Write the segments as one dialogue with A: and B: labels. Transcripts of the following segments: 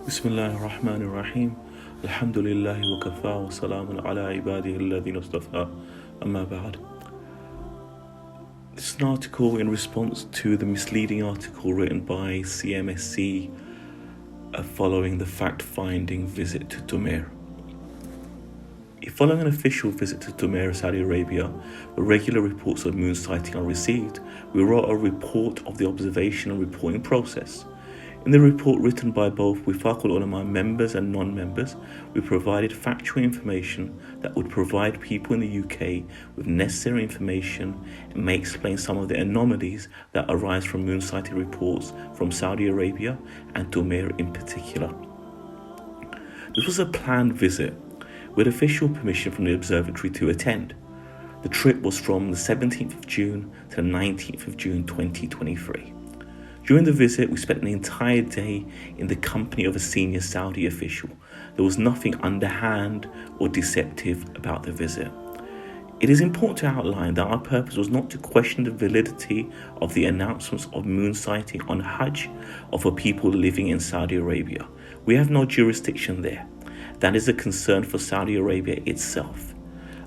A: Bismillah ar-Rahman ar-Rahim. Alhamdulillahi wa kafa wa salamun ala ibadihi alladhina istafa. Amma ba'd. This is an article in response to the misleading article written by CMSC following the fact-finding visit to Tumair. Following an official visit to Tumair, Saudi Arabia, where regular reports of moon sighting are received, we wrote a report of the observation and reporting process. In the report written by both Wifaqul Ulama members and non-members, we provided factual information that would provide people in the UK with necessary information and may explain some of the anomalies that arise from moon sighting reports from Saudi Arabia and Tumair in particular. This was a planned visit with official permission from the observatory to attend. The trip was from the 17th of June to the 19th of June 2023. During the visit, we spent an entire day in the company of a senior Saudi official. There was nothing underhand or deceptive about the visit. It is important to outline that our purpose was not to question the validity of the announcements of moon sighting on Hajj or for people living in Saudi Arabia. We have no jurisdiction there. That is a concern for Saudi Arabia itself.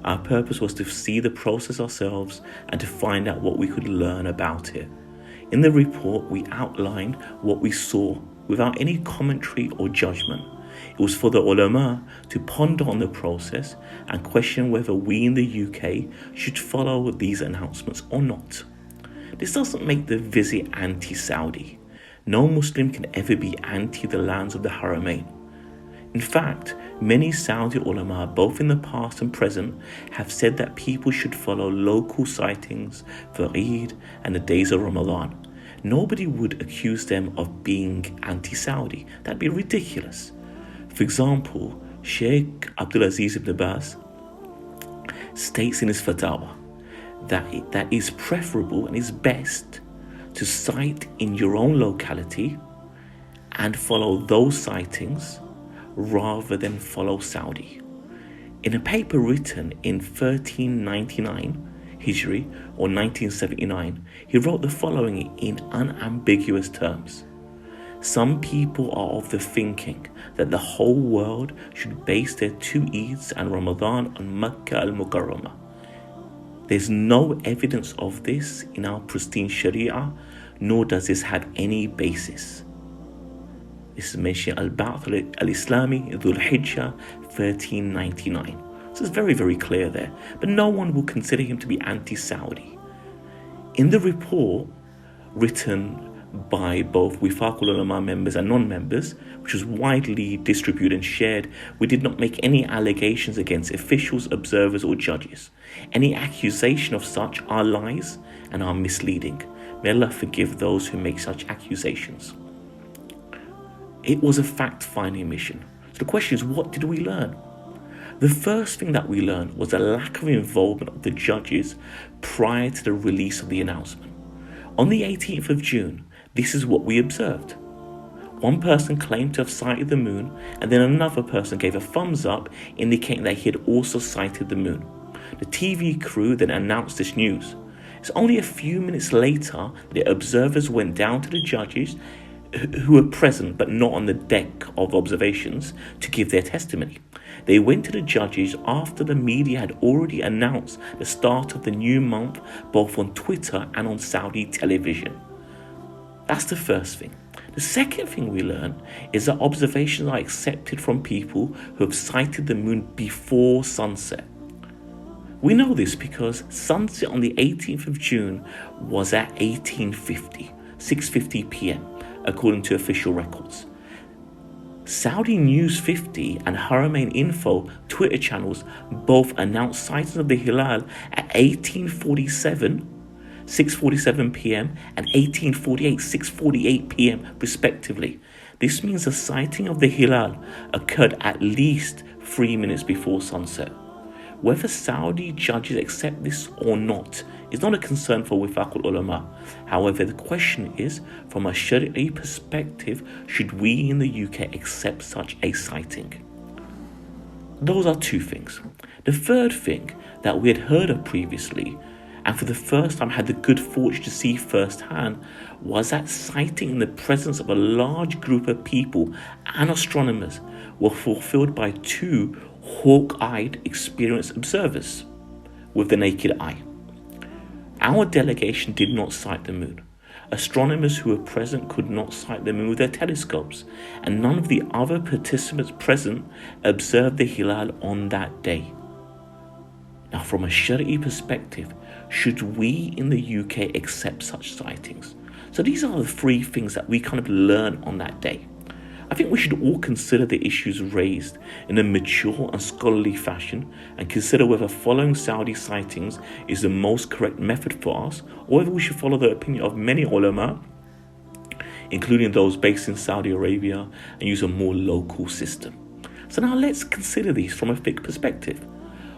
A: Our purpose was to see the process ourselves and to find out what we could learn about it. In the report, we outlined what we saw without any commentary or judgment. It was for the ulama to ponder on the process and question whether we in the UK should follow these announcements or not. This doesn't make the visit anti-Saudi. No Muslim can ever be anti the lands of the Haramain. In fact, many Saudi ulama, both in the past and present, have said that people should follow local sightings for Eid and the days of Ramadan. Nobody would accuse them of being anti-Saudi. That'd be ridiculous. For example, Sheikh Abdulaziz ibn Baz states in his fatwa that it is preferable and is best to sight in your own locality and follow those sightings rather than follow Saudi. In a paper written in 1399 Hijri or 1979, he wrote the following in unambiguous terms. Some people are of the thinking that the whole world should base their two Eids and Ramadan on Makkah al-Mukarramah. There's no evidence of this in our pristine Sharia, nor does this have any basis. This is mentioned Al-Ba'th al-Islami, Dhul Hijjah, 1399. So it's very, very clear there. But no one will consider him to be anti-Saudi. In the report written by both Wifaqul Ulama members and non-members, which was widely distributed and shared, we did not make any allegations against officials, observers or judges. Any accusation of such are lies and are misleading. May Allah forgive those who make such accusations. It was a fact-finding mission. So the question is, what did we learn? The first thing that we learned was a lack of involvement of the judges prior to the release of the announcement. On the 18th of June, this is what we observed. One person claimed to have sighted the moon, and then another person gave a thumbs up indicating that he had also sighted the moon. The TV crew then announced this news. It's only a few minutes later that the observers went down to the judges who were present but not on the deck of observations to give their testimony. They went to the judges after the media had already announced the start of the new month both on Twitter and on Saudi television. That's the first thing. The second thing we learn is that observations are accepted from people who have sighted the moon before sunset. We know this because sunset on the 18th of June was at 6:50 p.m. according to official records. Saudi News 50 and Haramain Info Twitter channels both announced sightings of the Hilal at 18:47, 6:47 p.m. and 18:48, 6:48 p.m. respectively. This means the sighting of the Hilal occurred at least 3 minutes before sunset. Whether Saudi judges accept this or not is not a concern for Wifaqul Ulama. However, the question is, from a Sharia perspective, should we in the UK accept such a sighting? Those are two things. The third thing that we had heard of previously and for the first time had the good fortune to see firsthand, was that sighting in the presence of a large group of people and astronomers were fulfilled by two hawk-eyed experienced observers with the naked eye. Our delegation did not sight the moon. Astronomers who were present could not sight the moon with their telescopes, and none of the other participants present observed the hilal on that day. Now, from a Shari'i perspective, should we in the UK accept such sightings? So these are the three things that we kind of learn on that day. I think we should all consider the issues raised in a mature and scholarly fashion and consider whether following Saudi sightings is the most correct method for us, or whether we should follow the opinion of many ulama, including those based in Saudi Arabia, and use a more local system. So now let's consider these from a fiqh perspective.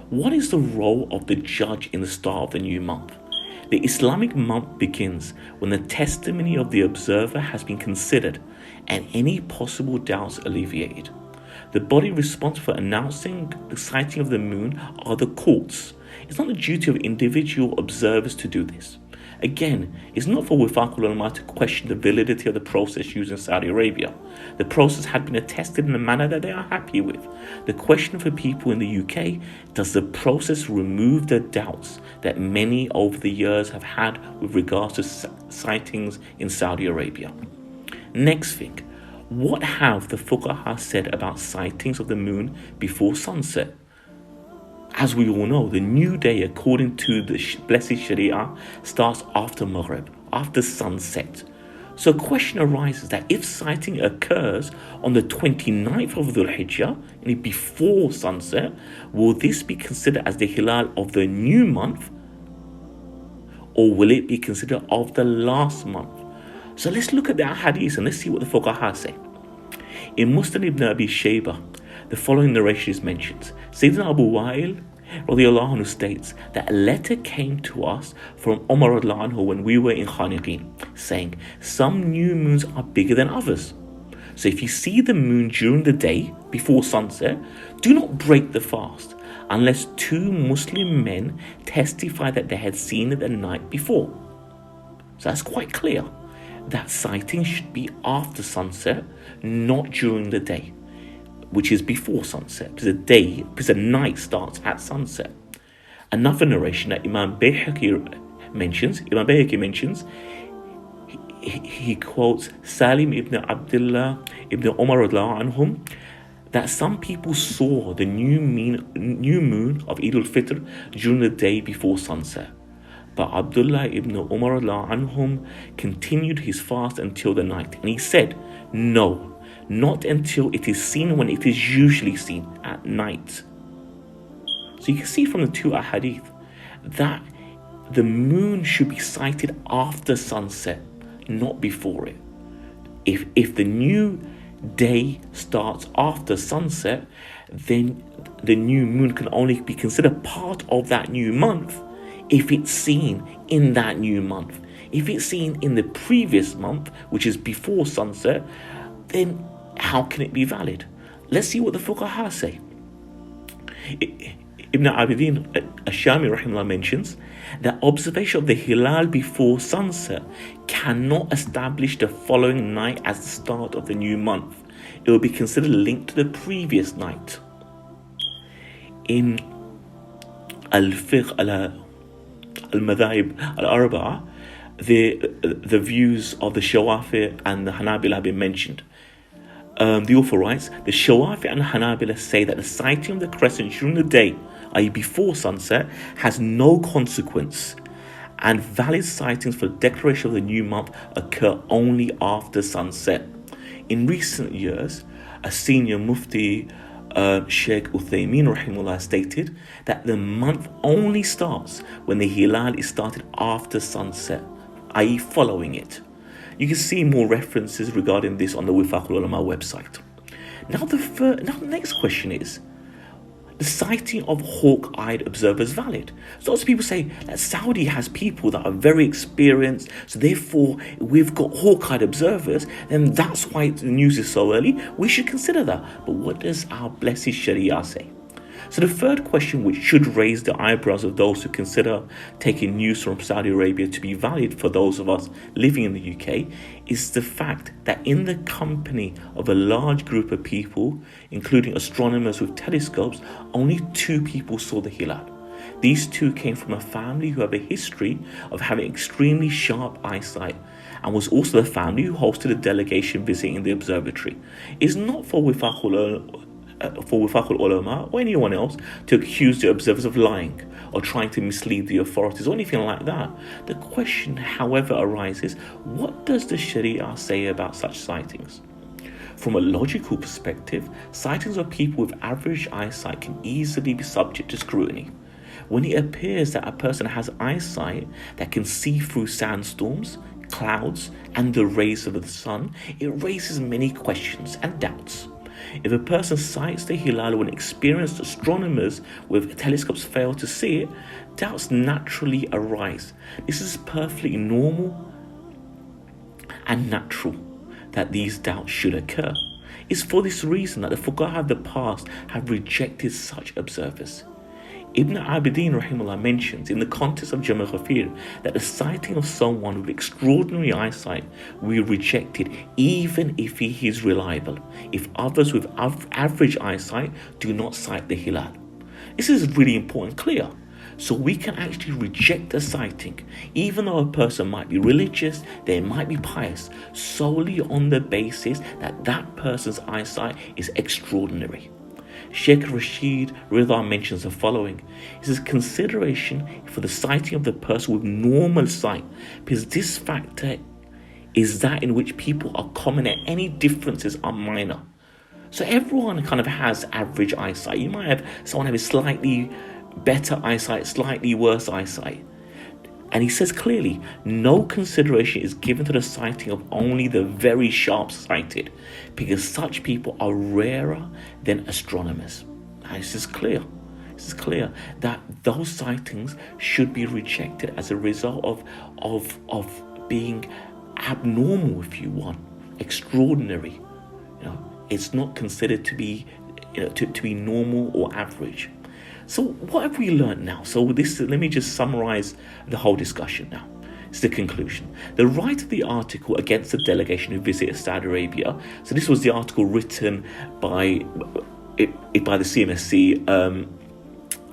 A: What is the role of the judge in the start of the new month? The Islamic month begins when the testimony of the observer has been considered and any possible doubts alleviated. The body responsible for announcing the sighting of the moon are the courts. It's not the duty of individual observers to do this. Again, it's not for Wifaq ulama to question the validity of the process used in Saudi Arabia. The process had been attested in a manner that they are happy with. The question for people in the UK, does the process remove the doubts that many over the years have had with regards to sightings in Saudi Arabia? Next thing, what have the fuqaha said about sightings of the moon before sunset? As we all know, the new day, according to the blessed Sharia, starts after Maghrib, after sunset. So a question arises that if sighting occurs on the 29th of Dhul Hijjah, before sunset, will this be considered as the hilal of the new month, or will it be considered of the last month? So let's look at the hadith and let's see what the fuqaha say. In Muslim ibn Abi Shayba, the following narration is mentioned. Sayyidina Abu Wa'il radiallahu anhu states that a letter came to us from Umar radiallahu anhu when we were in Khaniqeen, saying some new moons are bigger than others. So if you see the moon during the day before sunset, do not break the fast unless two Muslim men testify that they had seen it the night before. So that's quite clear. That sighting should be after sunset, not during the day, which is before sunset, because the night starts at sunset. Another narration that Imam Bayhaqi mentions, he quotes Salim ibn Abdullah ibn Umar radiallahu anhum, that some people saw the new moon of Eid al-Fitr during the day before sunset. But Abdullah ibn Umar anhum continued his fast until the night. And he said, no, not until it is seen when it is usually seen, at night. So you can see from the two ahadith that the moon should be sighted after sunset, not before it. If the new day starts after sunset, then the new moon can only be considered part of that new month if it's seen in that new month. If it's seen in the previous month, which is before sunset, then how can it be valid? Let's see what the fuqaha say. Ibn Abidin Ashami rahimahullah mentions that observation of the hilal before sunset cannot establish the following night as the start of the new month. It will be considered linked to the previous night. In Al-Fiqh Al-Madhaib Al-Arba'a, the views of the Shawafi and the Hanabila have been mentioned. The author writes, the Shawafi and Hanabila say that the sighting of the crescent during the day, i.e. before sunset, has no consequence, and valid sightings for the declaration of the new month occur only after sunset. In recent years, a senior Mufti, Sheikh Uthaymeen rahimahullah, stated that the month only starts when the hilal is started after sunset, i.e. following it. You can see more references regarding this on the Wifaq Ulama website. Now the next question is, the sighting of hawk-eyed observers valid? So lots of people say that Saudi has people that are very experienced, so therefore we've got hawk-eyed observers, and that's why the news is so early. We should consider that. But what does our blessed Sharia say? So the third question, which should raise the eyebrows of those who consider taking news from Saudi Arabia to be valid for those of us living in the UK, is the fact that in the company of a large group of people, including astronomers with telescopes, only 2 people saw the hilal. These 2 came from a family who have a history of having extremely sharp eyesight, and was also the family who hosted a delegation visiting the observatory. It's not for Wifaq ulama or anyone else to accuse the observers of lying or trying to mislead the authorities or anything like that. The question, however, arises, what does the Sharia say about such sightings? From a logical perspective, sightings of people with average eyesight can easily be subject to scrutiny. When it appears that a person has eyesight that can see through sandstorms, clouds, and the rays of the sun, it raises many questions and doubts. If a person sights the hilal when experienced astronomers with telescopes fail to see it, doubts naturally arise. This is perfectly normal and natural that these doubts should occur. It's for this reason that the fuqaha of the past have rejected such observers. Ibn Abidin rahimahullah mentions in the context of Jama' Ghafir that the sighting of someone with extraordinary eyesight will be rejected even if he is reliable, if others with average eyesight do not sight the hilal. This is really important, clear. So we can actually reject a sighting, even though a person might be religious, they might be pious, solely on the basis that that person's eyesight is extraordinary. Sheikh Rashid Ridha mentions the following. He says, consideration for the sighting of the person with normal sight, because this factor is that in which people are common and any differences are minor. So everyone kind of has average eyesight. You might have someone have a slightly better eyesight, slightly worse eyesight. And he says clearly, no consideration is given to the sighting of only the very sharp-sighted, because such people are rarer than astronomers. And this is clear. This is clear that those sightings should be rejected as a result of being abnormal, if you want, extraordinary. It's not considered to be, to be normal or average. So what have we learned now? So let me just summarize the whole discussion now. It's the conclusion. The right of the article against the delegation who visited Saudi Arabia. So this was the article written by the CMSC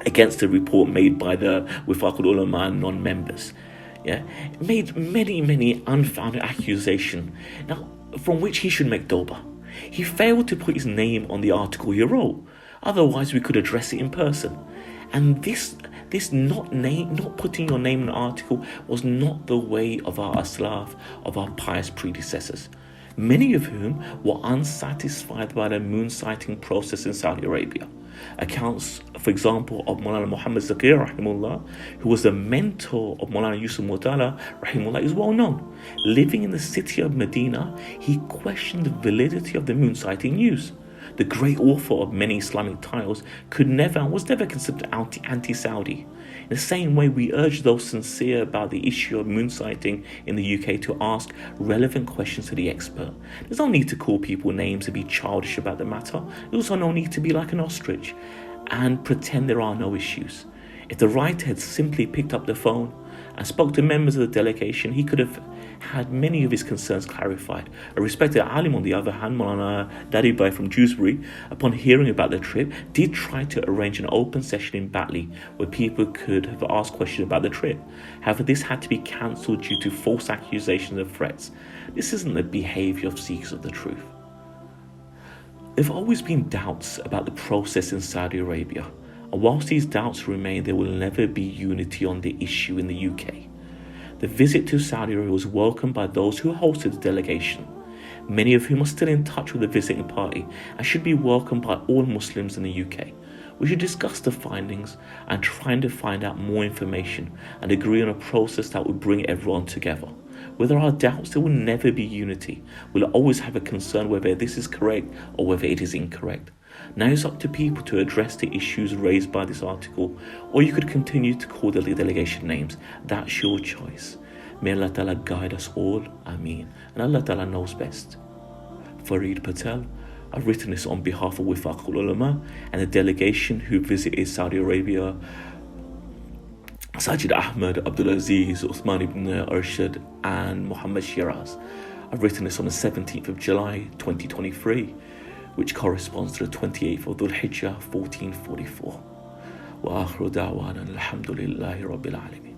A: against the report made by the Wifaq ulama non-members. Yeah, it made many unfounded accusations. Now, from which he should make tawbah. He failed to put his name on the article he wrote. Otherwise, we could address it in person. And this not putting your name in an article was not the way of our aslaf, of our pious predecessors, many of whom were unsatisfied by the moon sighting process in Saudi Arabia. Accounts, for example, of Maulana Muhammad Zakir rahimullah, who was the mentor of Maulana Yusuf Mutala rahimullah, is well known. Living in the city of Medina, he questioned the validity of the moon sighting news. The great author of many Islamic titles was never considered anti-Saudi. In the same way, we urge those sincere about the issue of moon sighting in the UK to ask relevant questions to the expert. There's no need to call people names and be childish about the matter. There's also no need to be like an ostrich and pretend there are no issues. If the writer had simply picked up the phone and spoke to members of the delegation, he could have had many of his concerns clarified. A respected alim, on the other hand, Maulana Daribai from Dewsbury, upon hearing about the trip, did try to arrange an open session in Batley where people could have asked questions about the trip. However, this had to be cancelled due to false accusations and threats. This isn't the behaviour of seekers of the truth. There have always been doubts about the process in Saudi Arabia, and whilst these doubts remain, there will never be unity on the issue in the UK. The visit to Saudi Arabia was welcomed by those who hosted the delegation, many of whom are still in touch with the visiting party and should be welcomed by all Muslims in the UK. We should discuss the findings and try to find out more information and agree on a process that will bring everyone together. Where there are doubts, there will never be unity. We'll always have a concern whether this is correct or whether it is incorrect. Now it's up to people to address the issues raised by this article, or you could continue to call the delegation names. That's your choice. May Allah Ta'ala guide us all. Ameen. And Allah Ta'ala knows best. Farid Patel, I've written this on behalf of Wifaq al-Ulama and the delegation who visited Saudi Arabia, Sajid Ahmed, Abdulaziz, Uthman ibn Arshad and Muhammad Shiraz. I've written this on the 17th of July 2023, which corresponds to the 28th of Dhul Hijjah 1444. Wa akhiru da'wana alhamdulillahi rabbil alamin.